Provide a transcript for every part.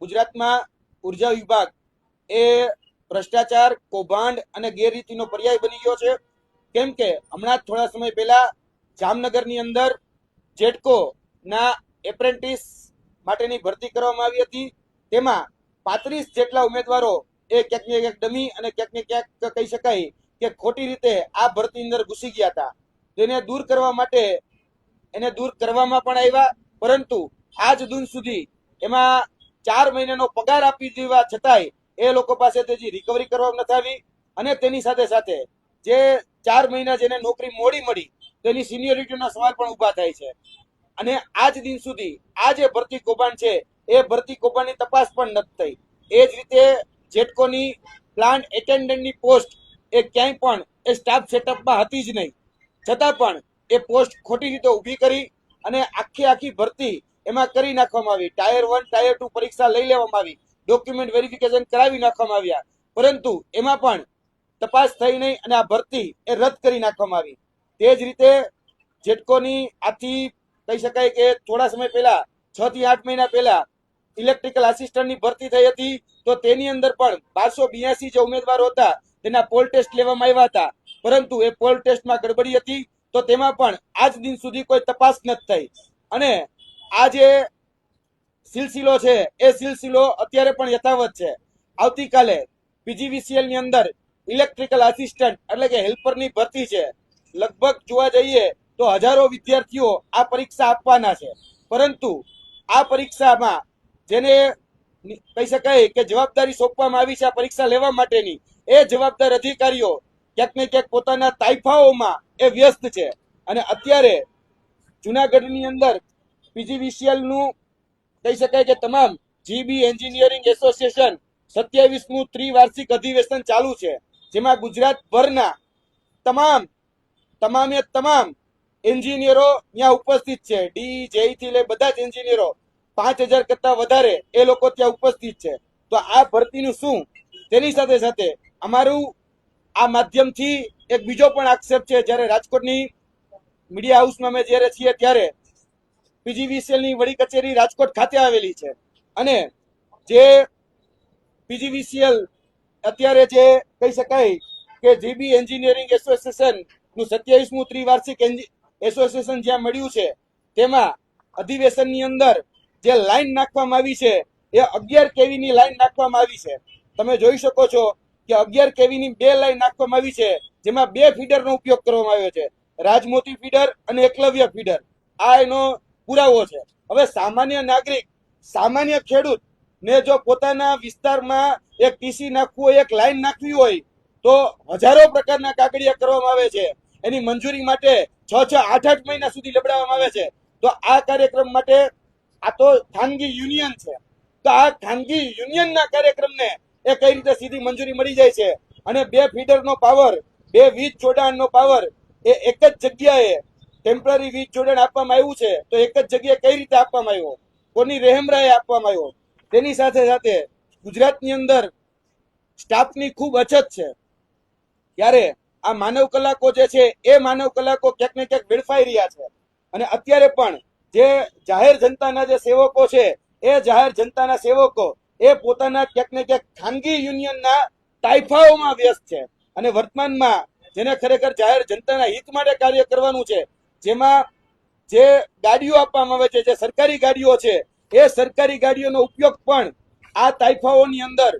ગુજરાતમાં ઉર્જા વિભાગ એ ભ્રષ્ટાચાર, કૌભાંડ અને ગેરરીતિનો પર્યાય બની ગયો છે. કેમ કે હમણાં થોડા સમય પહેલા જામનગરની અંદર જેટકો ના એપ્રેન્ટિસ માટેની ભરતી કરવામાં આવી હતી. તેમાં 35 જેટલા ઉમેદવારો એ ક્યાંક ને ક્યાંક ડમી અને ક્યાંક ને ક્યાંક કહી શકાય કે ખોટી રીતે આ ભરતી અંદર ઘૂસી ગયા હતા. તેને દૂર કરવા માટે એને દૂર કરવામાં પણ આવ્યા, પરંતુ આજ દિન સુધી એમાં 4 મહિનાનો પગાર આપી દેવા છતાંય એ લોકો પાસે હજી રિકવરી કરવામાં નથી આવી. અને તેની સાથે સાથે જે 4 મહિના જેને નોકરી મોડી મળી તેની સિનિયોરિટીના સવાલ પણ ઉભા થાય છે. અને આજ દિન સુધી આ જે ભરતી કૌભાંડ છે એ ભરતી કૌભાંડની તપાસ પણ નથી થઈ. એ જ રીતે જેટકોની પ્લાન્ટ એટેન્ડન્ટની પોસ્ટ એ ક્યાંય પણ એ સ્ટાફ સેટઅપમાં હતી જ નહીં, છતાં પણ એ પોસ્ટ ખોટી રીતે ઊભી કરી અને આખી ભરતી એમાં કરી નાખવામાં આવી. ટાયર 1 ટાયર 2 પરીક્ષા લઈ લેવામાં આવી, ડોક્યુમેન્ટ વેરિફિકેશન કરાવી નાખવામાં આવ્યા, પરંતુ એમાં પણ તપાસ થઈ નહીં અને આ ભરતી એ રદ કરી નાખવામાં આવી. તે જ રીતે જેટકોની આથી કહી શકાય કે થોડા સમય પહેલા 6 થી 8 મહિના પહેલા ઇલેક્ટ્રિકલ આસિસ્ટન્ટની ભરતી થઈ હતી. તો તેની અંદર પણ 1282 જે ઉમેદવારો હતા તેના પોલ ટેસ્ટ લેવામાં આવ્યા હતા, પરંતુ એ પોલ ટેસ્ટમાં ગડબડી હતી. તો તેમાં પણ આજ દિન સુધી કોઈ તપાસ નથી થઈ. અને આ જે સિલસિલો છે એ સિલસિલો અત્યારે પણ યથાવત છે. આવતીકાલે પીજીવીસીએલ ની અંદર ઇલેક્ટ્રિકલ આસિસ્ટન્ટ એટલે કે હેલ્પરની ભરતી છે. લગભગ જોવા જઈએ તો હજારો વિદ્યાર્થીઓ આ પરીક્ષા આપવાના છે, પરંતુ આ પરીક્ષામાં જેને કહી શકાય કે જવાબદારી સોંપવામાં આવી છે આ પરીક્ષા લેવા માટેની, એ જવાબદાર અધિકારીઓ ક્યાંક ને ક્યાંક પોતાના તાઇફાઓમાં એ વ્યસ્ત છે. અને અત્યારે જુનાગઢની અંદર પીજીવીસીએલ નું કહી શકાય કે તમામ જીબી એન્જિનિયરિંગ એસોસિએશન 27મું ત્રિવાર્ષિક અધિવેશન ચાલુ છે, જેમાં ગુજરાતભરના તમામ એન્જિનિયરો ત્યાં ઉપસ્થિત છે. ડી જેઈ થી લઈ બધા જ એન્જિનિયરો 5000 કરતા વધારે એ લોકો ત્યાં ઉપસ્થિત છે. તો આ ભરતીનું શું, તેની સાથે સાથે અમારું આ માધ્યમથી એક બીજો પણ આક્ષેપ છે. જ્યારે રાજકોટની મીડિયા હાઉસમાં અમે જ્યારે છીએ ત્યારે પીજીવીસીએલ ની વડી કચેરી રાજકોટ ખાતે આવેલી છે, અને જે પીજીવીસીએલ અત્યારે જે કહી શકાય કે જીબી એન્જિનિયરિંગ એસોસિએશન નું 27મું ત્રિવાર્ષિક એસોસિએશન જ્યાં મળ્યું છે, તેમાં અધિવેશનની અંદર જે લાઈન નાખવામાં આવી છે એ 11 કેવી ની લાઈન નાખવામાં આવી છે. તમે જોઈ શકો છો કે 11 કેવી ની 2 લાઈન નાખવામાં આવી છે, જેમાં 2 ફીડરનો ઉપયોગ કરવામાં આવ્યો છે, રાજમોતી ફીડર અને એકલવ્ય ફીડર. આ એનો પુરાવો છે. હવે સામાન્ય નાગરિક, સામાન્ય ખેડૂત ને જો પોતાના વિસ્તારમાં એક ટીસી નાખવું હોય, એક લાઈન નાખવી હોય, તો હજારો પ્રકારના કાગળિયા કરવામાં આવે છે. એની મંજૂરી માટે 6-8 મહિના સુધી લબડાવવામાં આવે છે. તો આ કાર્યક્રમ માટે આ તો ખાનગી યુનિયન છે, તો આ ખાનગી યુનિયનના કાર્યક્રમને એ કઈ રીતે સીધી મંજૂરી મળી જાય છે? અને 2 ફીડરનો પાવર, 2 વીજ જોડાણનો પાવર એ એક જ જગ્યાએ ટેમ્પરરી વીજ જોડાણ આપવામાં આવ્યું છે, તો એક જ જગ્યાએ કઈ રીતે આપવામાં આવ્યો, કોની રહેમરાએ આપવામાં આવ્યો? તેની સાથે સાથે ગુજરાતની અંદર સ્ટાફની ખૂબ અછત છે. ત્યારે આ માનવ કલાકો જે છે એ માનવ કલાકો ક્યાંક ને ક્યાંક વેડફાઈ રહ્યા છે. અને અત્યારે પણ જે જાહેર જનતાના જે સેવકો છે એ જાહેર જનતાના સેવકો એ પોતાના ક્યાંક ને ક્યાંક ખાનગી યુનિયનના તાઇફાઓમાં વ્યસ્ત છે. અને વર્તમાનમાં જેને ખરેખર જાહેર જનતાના હિત માટે કાર્ય કરવાનું છે, જેમાં જે ગાડીઓ આપવામાં આવે છે, જે સરકારી ગાડીઓ છે, એ સરકારી ગાડીઓનો ઉપયોગ પણ આ તાઇફાઓની અંદર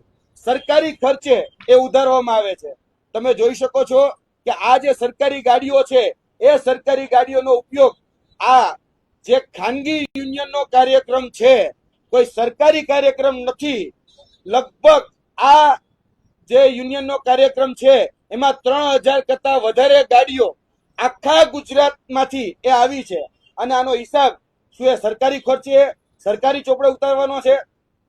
સરકારી ખર્ચે એ ઉધારવામાં આવે છે. તમે જોઈ શકો છો કે આ જે સરકારી ગાડીઓ છે એ સરકારી ગાડીઓનો ઉપયોગ આ જે ખાનગી યુનિયનનો કાર્યક્રમ છે, કોઈ સરકારી કાર્યક્રમ નથી. લગભગ આ જે યુનિયનનો કાર્યક્રમ છે એમાં 3000 કરતા વધારે ગાડીઓ આખા ગુજરાતમાંથી એ આવી છે. અને આનો હિસાબ શું એ સરકારી ખર્ચે સરકારી ચોપડે ઉતારવાનો છે?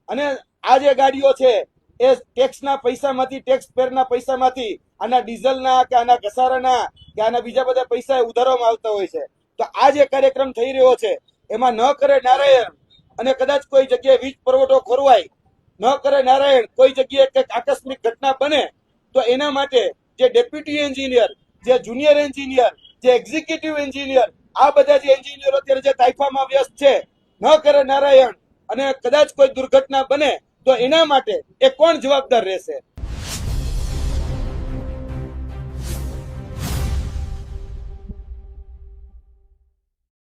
અને આ જે ગાડીઓ છે એ ટેક્સના પૈસામાંથી, ટેક્સ પેરના પૈસામાંથી, આના ડીઝલના કે આના ઘસારાના કે આના બીજા બધા પૈસા ઉધારવામાં આવતા હોય છે. તો આ જે કાર્યક્રમ થઈ રહ્યો છે એમાં ન કરે નારાયણ અને કદાચ કોઈ જગ્યાએ વીજ પુરવઠો ખોરવાય, ન કરે નારાયણ કોઈ જગ્યાએ કંઈક આકસ્મિક ઘટના બને, તો એના માટે જે ડેપ્યુટી એન્જિનિયર, જે જુનિયર એન્જિનિયર, જે એક્ઝિક્યુટિવ એન્જિનિયર, આ બધા જે એન્જિનિયરો અત્યારે જે તાઇફામાં વ્યસ્ત છે, ન કરે નારાયણ અને કદાચ કોઈ દુર્ઘટના બને તો એના માટે એ કોણ જવાબદાર રહેશે?